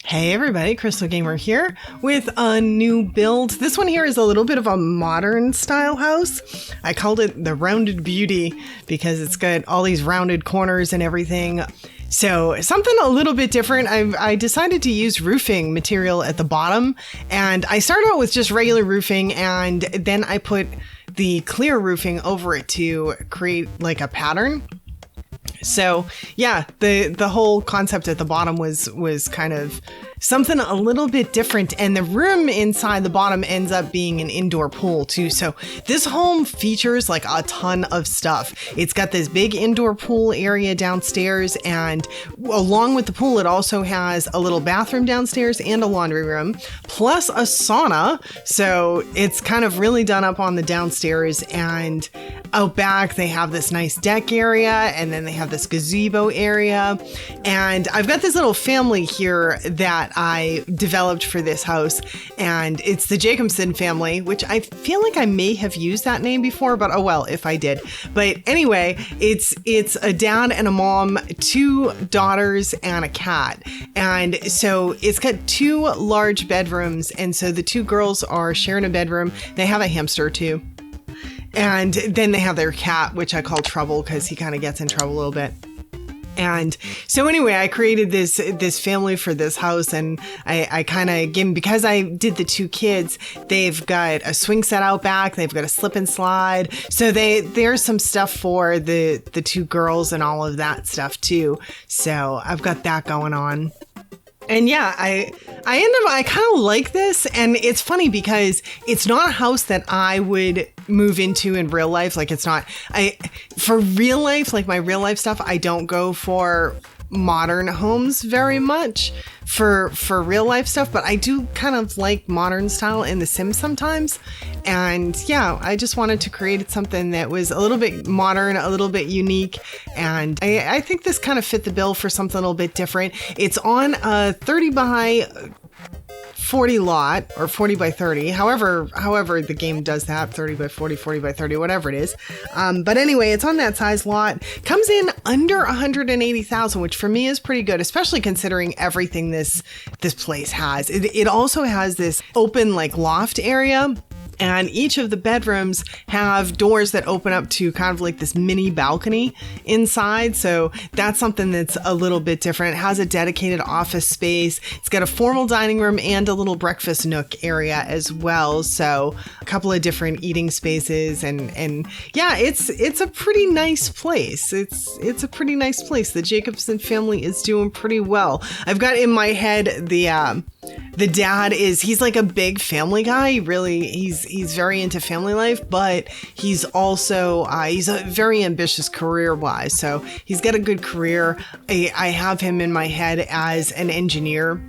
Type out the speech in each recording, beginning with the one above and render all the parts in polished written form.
Hey everybody, Crystal Gamer here with a new build. This one here is a little bit of a modern style house. I called it the Rounded Beauty because it's got all these rounded corners and everything. So something a little bit different. I decided to use roofing material at the bottom, and I started out with just regular roofing, and then I put the clear roofing over it to create like a pattern. So yeah, the whole concept at the bottom was kind of something a little bit different, and the room inside the bottom ends up being an indoor pool too. So this home features like a ton of stuff. It's got this big indoor pool area downstairs, and along with the pool, it also has a little bathroom downstairs and a laundry room, plus a sauna. So it's kind of really done up on the downstairs, and out back they have this nice deck area, and then they have this gazebo area. And I've got this little family here that I developed for this house, and it's the Jacobson family, which I feel like I may have used that name before, but oh well, if I did. But anyway, it's a dad and a mom, 2 daughters, and a cat. And so it's got 2 large bedrooms, and so the 2 girls are sharing a bedroom. They have a hamster too. And then they have their cat, which I call Trouble because he kind of gets in trouble a little bit. And so anyway, I created this family for this house, and I kind of gave them, because I did the 2 kids, they've got a swing set out back, they've got a slip and slide. So there's some stuff for the 2 girls and all of that stuff too. So I've got that going on. And yeah, I kind of like this, and it's funny because it's not a house that I would move into in real life. Like for real life, like my real life stuff, I don't go for modern homes very much for real life stuff, but I do kind of like modern style in The Sims sometimes. And yeah, I just wanted to create something that was a little bit modern, a little bit unique, and I think this kind of fit the bill for something a little bit different. It's on a 30 by 40 lot, or 40 by 30, however the game does that, 30 by 40, 40 by 30, whatever it is. But anyway, it's on that size lot. Comes in under 180,000, which for me is pretty good, especially considering everything this place has. It also has this open like loft area, and each of the bedrooms have doors that open up to kind of like this mini balcony inside. So that's something that's a little bit different. It has a dedicated office space. It's got a formal dining room and a little breakfast nook area as well. So a couple of different eating spaces, and yeah, it's a pretty nice place. It's a pretty nice place. The Jacobson family is doing pretty well. I've got in my head the dad he's like a big family guy. He's very into family life, but he's also, he's a very ambitious career-wise. So he's got a good career. I have him in my head as an engineer.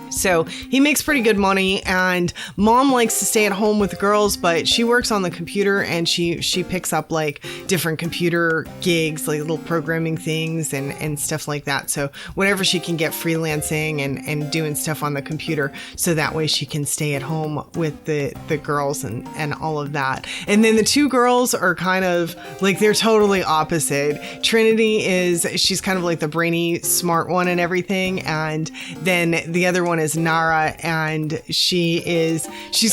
So he makes pretty good money, and mom likes to stay at home with the girls, but she works on the computer, and she picks up like different computer gigs, like little programming things and stuff like that. So whenever she can get freelancing and doing stuff on the computer, so that way she can stay at home with the girls and all of that. And then the 2 girls are kind of like, they're totally opposite. Trinity she's kind of like the brainy, smart one and everything, and then the other one is Nara, and she's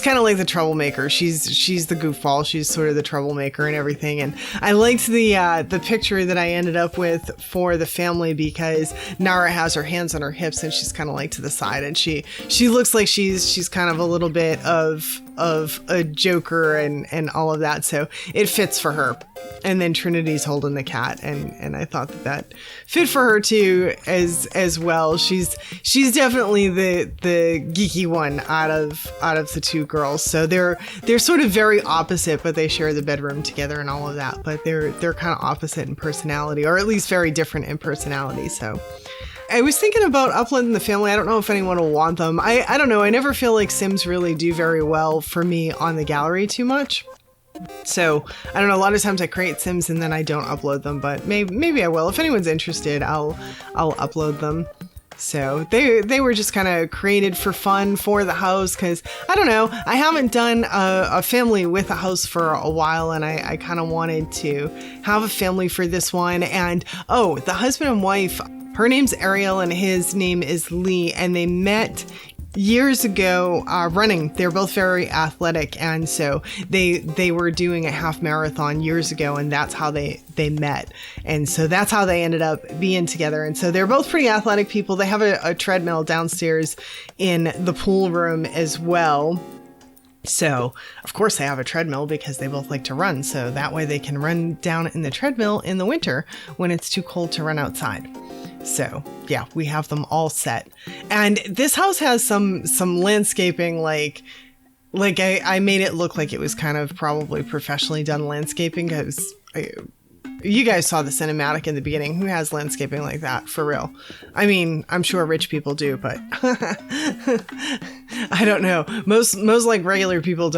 kind of like the troublemaker. She's the goofball. She's sort of the troublemaker and everything. And I liked the picture that I ended up with for the family, because Nara has her hands on her hips and she's kind of like to the side, and she looks like she's kind of a little bit of a joker and all of that. So it fits for her. And then Trinity's holding the cat, and I thought that fit for her too as well. She's definitely the geeky one out of the 2 girls. So they're sort of very opposite, but they share the bedroom together and all of that. But they're kind of opposite in personality, or at least very different in personality. So I was thinking about uploading the family. I don't know if anyone will want them. I don't know. I never feel like Sims really do very well for me on the gallery too much. So I don't know, a lot of times I create Sims and then I don't upload them, but maybe I will. If anyone's interested, I'll upload them. So they were just kind of created for fun for the house, because I don't know, I haven't done a family with a house for a while, and I kind of wanted to have a family for this one. And the husband and wife Her name's Ariel and his name is Lee, and they met years ago running. They're both very athletic, and so they were doing a half marathon years ago, and that's how they met, and so that's how they ended up being together. And so they're both pretty athletic people. They have a treadmill downstairs in the pool room as well. So, of course, they have a treadmill because they both like to run. So that way they can run down in the treadmill in the winter when it's too cold to run outside. So, yeah, we have them all set. And this house has some landscaping, like I made it look like it was kind of probably professionally done landscaping, because you guys saw the cinematic in the beginning. Who has landscaping like that, for real? I mean, I'm sure rich people do, but I don't know. Most like regular people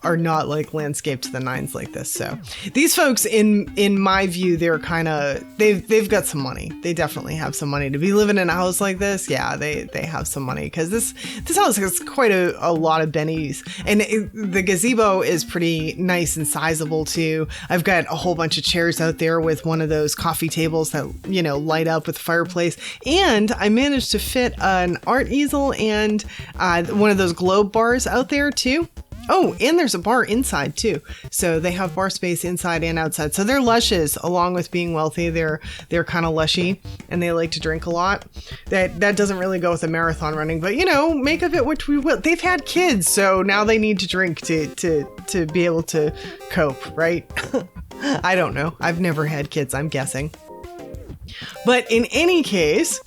are not like landscaped to the nines like this. So these folks, in my view, they're kind of, they've got some money. They definitely have some money to be living in a house like this. Yeah, they have some money, because this house has quite a lot of bennies, and the gazebo is pretty nice and sizable too. I've got a whole bunch of chairs out there with one of those coffee tables that, light up with a fireplace. And I managed to fit an art easel and one of those globe bars out there too. Oh, and there's a bar inside too. So they have bar space inside and outside. So they're lushes, along with being wealthy. They're kind of lushy, and they like to drink a lot. That doesn't really go with the marathon running, but make of it which we will. They've had kids, so now they need to drink to be able to cope, right? I don't know. I've never had kids, I'm guessing. But in any case,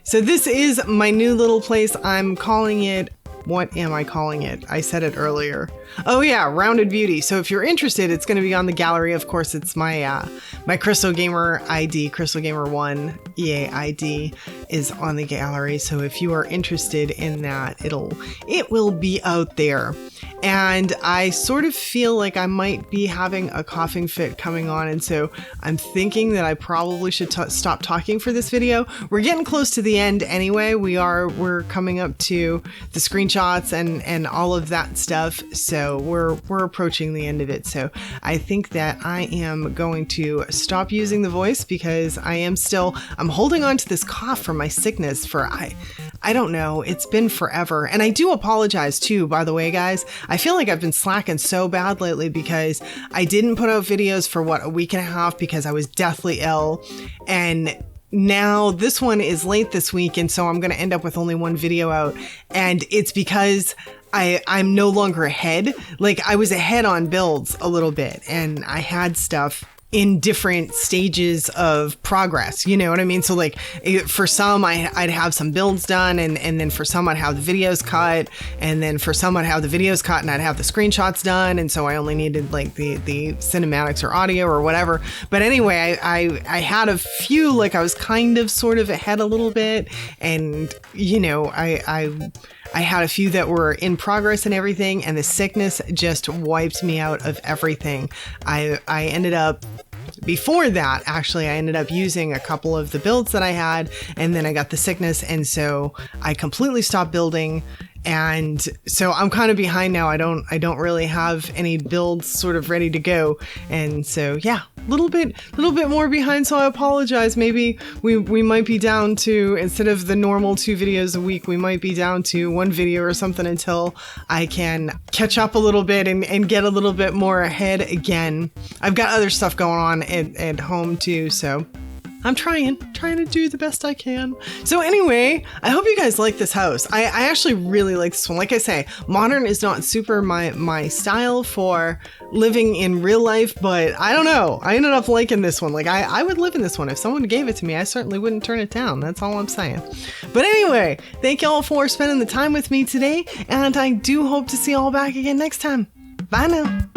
so this is my new little place. I'm calling it, what am I calling it? I said it earlier. Oh yeah, Rounded Beauty. So if you're interested, it's going to be on the gallery. Of course, it's my Crystal Gamer ID, Crystal Gamer 1 EA ID is on the gallery. So if you are interested in that, it will be out there. And I sort of feel like I might be having a coughing fit coming on. And so I'm thinking that I probably should stop talking for this video. We're getting close to the end anyway. We're coming up to the screenshots and all of that stuff. So we're approaching the end of it. So I think that I am going to stop using the voice, because I'm holding on to this cough from my sickness for, I don't know. It's been forever. And I do apologize too, by the way, guys. I feel like I've been slacking so bad lately because I didn't put out videos for a week and a half because I was deathly ill. And now this one is late this week. And so I'm going to end up with only one video out. And it's because I'm no longer ahead. Like, I was ahead on builds a little bit, and I had stuff in different stages of progress. You know what I mean? So like for some, I'd have some builds done, and then for some I'd have the videos cut, and then for some I'd have the videos cut and I'd have the screenshots done. And so I only needed like the cinematics or audio or whatever. But anyway, I had a few, like I was kind of sort of ahead a little bit, and I had a few that were in progress and everything, and the sickness just wiped me out of everything. I ended up, before that, actually, I ended up using a couple of the builds that I had, and then I got the sickness, and so I completely stopped building. And so I'm kind of behind now. I don't really have any builds sort of ready to go. And so, yeah, little bit more behind. So I apologize. Maybe we might be down to, instead of the normal 2 videos a week, we might be down to 1 video or something until I can catch up a little bit and get a little bit more ahead again. I've got other stuff going on at home too. So I'm trying to do the best I can. So anyway, I hope you guys like this house. I actually really like this one. Like I say, modern is not super my style for living in real life, but I don't know. I ended up liking this one. Like I would live in this one. If someone gave it to me, I certainly wouldn't turn it down. That's all I'm saying. But anyway, thank y'all for spending the time with me today, and I do hope to see y'all back again next time. Bye now.